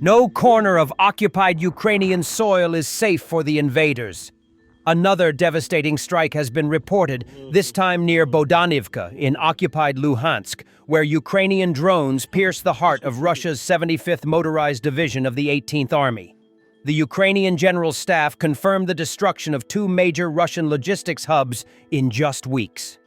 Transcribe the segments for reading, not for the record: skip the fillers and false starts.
No corner of occupied Ukrainian soil is safe for the invaders. Another devastating strike has been reported, this time near Bohdanivka in occupied Luhansk, where Ukrainian drones pierced the heart of Russia's 75th Motorized Division of the 18th Army. The Ukrainian General Staff confirmed the destruction of two major Russian logistics hubs in just weeks.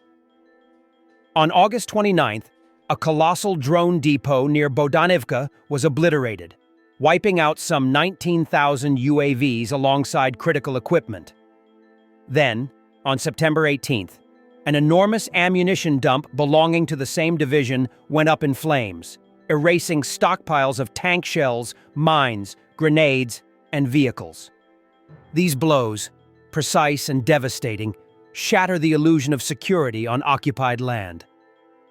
On August 29th, a colossal drone depot near Bohdanivka was obliterated, wiping out some 19,000 UAVs alongside critical equipment. Then, on September 18th, an enormous ammunition dump belonging to the same division went up in flames, erasing stockpiles of tank shells, mines, grenades, and vehicles. These blows, precise and devastating, shatter the illusion of security on occupied land.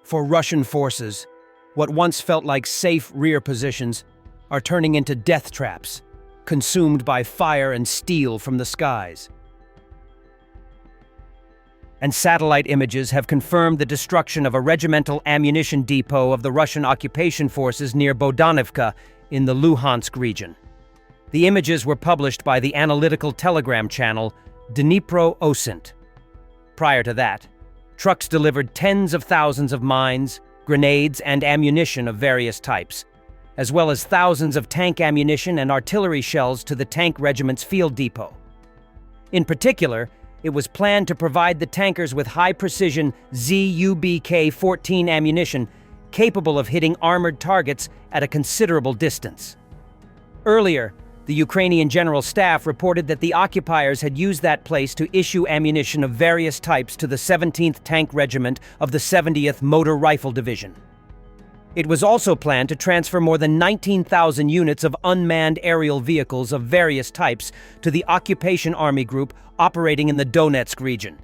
For Russian forces, what once felt like safe rear positions are turning into death traps, consumed by fire and steel from the skies. And satellite images have confirmed the destruction of a regimental ammunition depot of the Russian occupation forces near Bohdanivka in the Luhansk region. The images were published by the analytical Telegram channel Dnipro-Osint. Prior to that, trucks delivered tens of thousands of mines, grenades, and ammunition of various types, as well as thousands of tank ammunition and artillery shells to the tank regiment's field depot. In particular, it was planned to provide the tankers with high-precision ZUBK-14 ammunition capable of hitting armored targets at a considerable distance. Earlier, the Ukrainian General Staff reported that the occupiers had used that place to issue ammunition of various types to the 17th Tank Regiment of the 70th Motor Rifle Division. It was also planned to transfer more than 19,000 units of unmanned aerial vehicles of various types to the Occupation Army Group operating in the Donetsk region.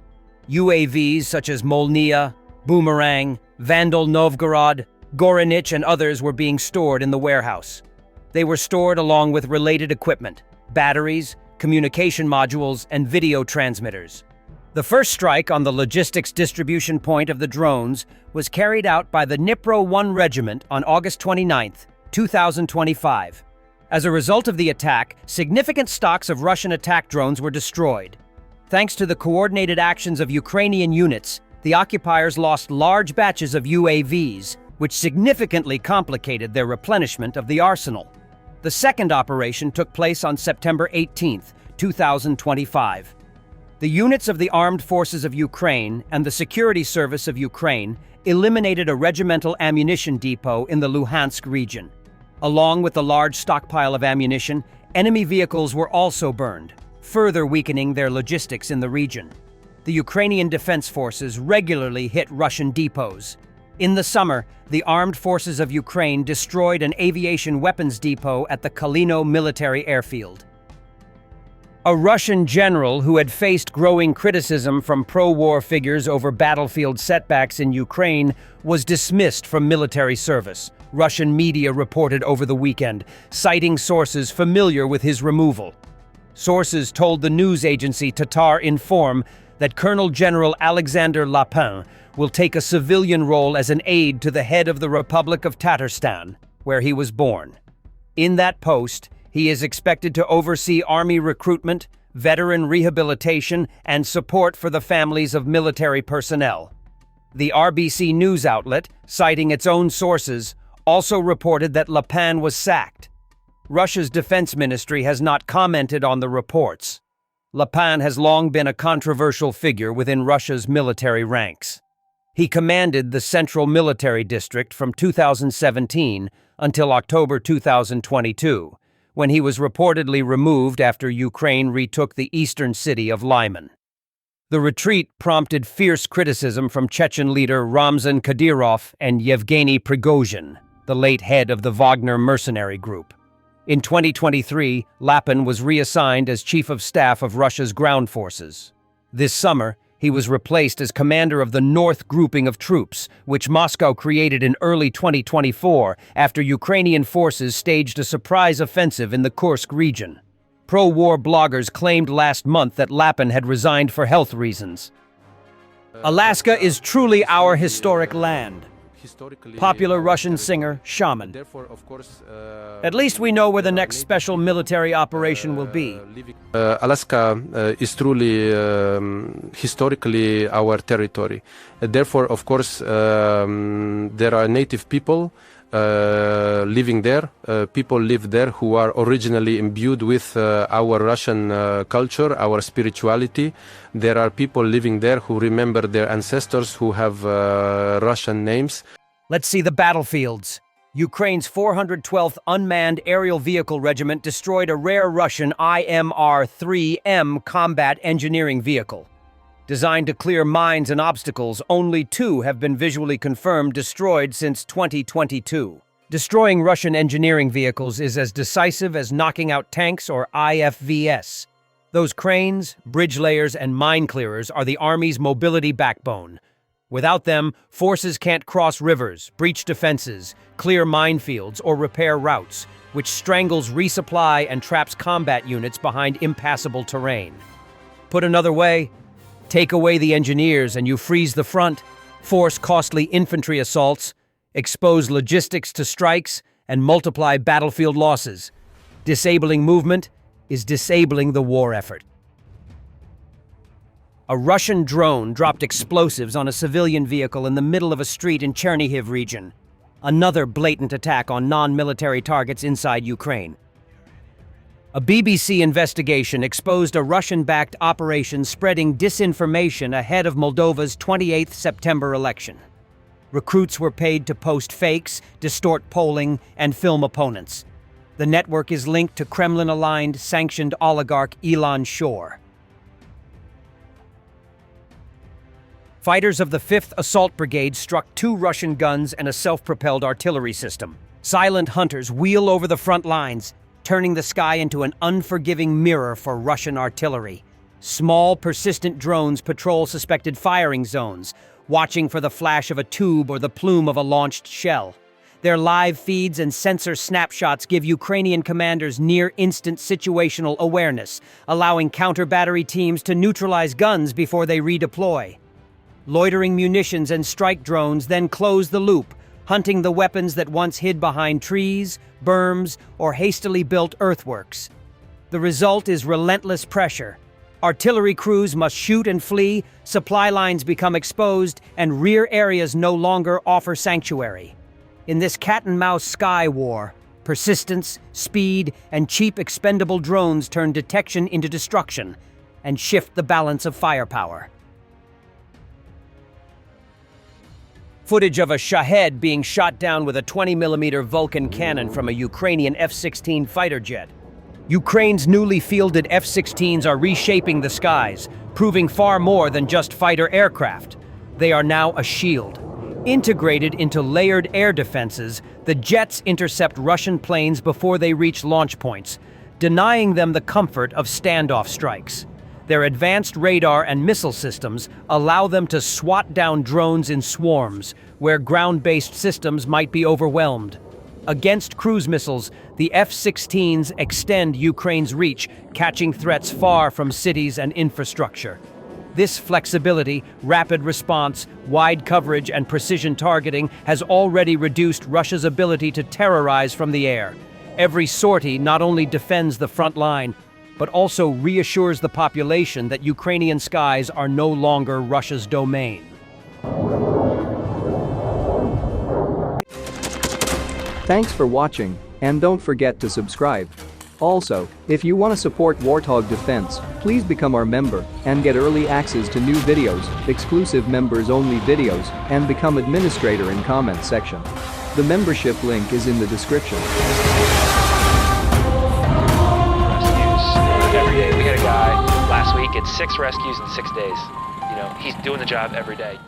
UAVs such as Molniya, Boomerang, Vandal Novgorod, Goranich, and others were being stored in the warehouse. They were stored along with related equipment, batteries, communication modules, and video transmitters. The first strike on the logistics distribution point of the drones was carried out by the Dnipro 1 Regiment on August 29, 2025. As a result of the attack, significant stocks of Russian attack drones were destroyed. Thanks to the coordinated actions of Ukrainian units, the occupiers lost large batches of UAVs, which significantly complicated their replenishment of the arsenal. The second operation took place on September 18, 2025. The units of the Armed Forces of Ukraine and the Security Service of Ukraine eliminated a regimental ammunition depot in the Luhansk region. Along with the large stockpile of ammunition, enemy vehicles were also burned, further weakening their logistics in the region. The Ukrainian Defense Forces regularly hit Russian depots. In the summer, the Armed Forces of Ukraine destroyed an aviation weapons depot at the Kalino military airfield. A Russian general who had faced growing criticism from pro-war figures over battlefield setbacks in Ukraine was dismissed from military service, Russian media reported over the weekend, citing sources familiar with his removal. Sources told the news agency Tatar Inform that Colonel General Alexander Lapin will take a civilian role as an aide to the head of the Republic of Tatarstan, where he was born. In that post, he is expected to oversee army recruitment, veteran rehabilitation, and support for the families of military personnel. The RBC news outlet, citing its own sources, also reported that Lapin was sacked. Russia's defense ministry has not commented on the reports. Lapin has long been a controversial figure within Russia's military ranks. He commanded the Central Military District from 2017 until October 2022. When he was reportedly removed after Ukraine retook the eastern city of Lyman. The retreat prompted fierce criticism from Chechen leader Ramzan Kadyrov and Yevgeny Prigozhin, the late head of the Wagner mercenary group. In 2023, Lapin was reassigned as Chief of Staff of Russia's ground forces. This summer, he was replaced as commander of the North grouping of troops, which Moscow created in early 2024 after Ukrainian forces staged a surprise offensive in the Kursk region. Pro-war bloggers claimed last month that Lapin had resigned for health reasons. Alaska is truly our historic land. Popular Russian singer, Shaman. At least we know where the next special military operation will be. Alaska is truly historically our territory. Therefore, of course, there are native people living there. People live there who are originally imbued with our Russian culture, our spirituality. There are people living there who remember their ancestors who have Russian names. Let's see the battlefields. Ukraine's 412th Unmanned Aerial Vehicle Regiment destroyed a rare Russian IMR-3M combat engineering vehicle. Designed to clear mines and obstacles, only 2 have been visually confirmed destroyed since 2022. Destroying Russian engineering vehicles is as decisive as knocking out tanks or IFVs. Those cranes, bridge layers, and mine clearers are the Army's mobility backbone. Without them, forces can't cross rivers, breach defenses, clear minefields, or repair routes, which strangles resupply and traps combat units behind impassable terrain. Put another way, take away the engineers and you freeze the front, force costly infantry assaults, expose logistics to strikes, and multiply battlefield losses. Disabling movement is disabling the war effort. A Russian drone dropped explosives on a civilian vehicle in the middle of a street in Chernihiv region. Another blatant attack on non-military targets inside Ukraine. A BBC investigation exposed a Russian-backed operation spreading disinformation ahead of Moldova's 28th September election. Recruits were paid to post fakes, distort polling, and film opponents. The network is linked to Kremlin-aligned, sanctioned oligarch Elon Shore. Fighters of the 5th Assault Brigade struck 2 Russian guns and a self-propelled artillery system. Silent hunters wheel over the front lines, turning the sky into an unforgiving mirror for Russian artillery. Small, persistent drones patrol suspected firing zones, watching for the flash of a tube or the plume of a launched shell. Their live feeds and sensor snapshots give Ukrainian commanders near-instant situational awareness, allowing counter-battery teams to neutralize guns before they redeploy. Loitering munitions and strike drones then close the loop, hunting the weapons that once hid behind trees, berms, or hastily built earthworks. The result is relentless pressure. Artillery crews must shoot and flee, supply lines become exposed, and rear areas no longer offer sanctuary. In this cat-and-mouse sky war, persistence, speed, and cheap expendable drones turn detection into destruction and shift the balance of firepower. Footage of a Shahed being shot down with a 20mm Vulcan cannon from a Ukrainian F-16 fighter jet. Ukraine's newly fielded F-16s are reshaping the skies, proving far more than just fighter aircraft. They are now a shield. Integrated into layered air defenses, the jets intercept Russian planes before they reach launch points, denying them the comfort of standoff strikes. Their advanced radar and missile systems allow them to swat down drones in swarms, where ground-based systems might be overwhelmed. Against cruise missiles, the F-16s extend Ukraine's reach, catching threats far from cities and infrastructure. This flexibility, rapid response, wide coverage, and precision targeting has already reduced Russia's ability to terrorize from the air. Every sortie not only defends the front line, but also reassures the population that Ukrainian skies are no longer Russia's domain. Thanks for watching, and don't forget to subscribe. Also, if you want to support Warthog Defense, please become our member and get early access to new videos, exclusive members-only videos, and become administrator in comments section. The membership link is in the description. Every day. We had a guy last week, it's 6 rescues in 6 days. You know, he's doing the job every day.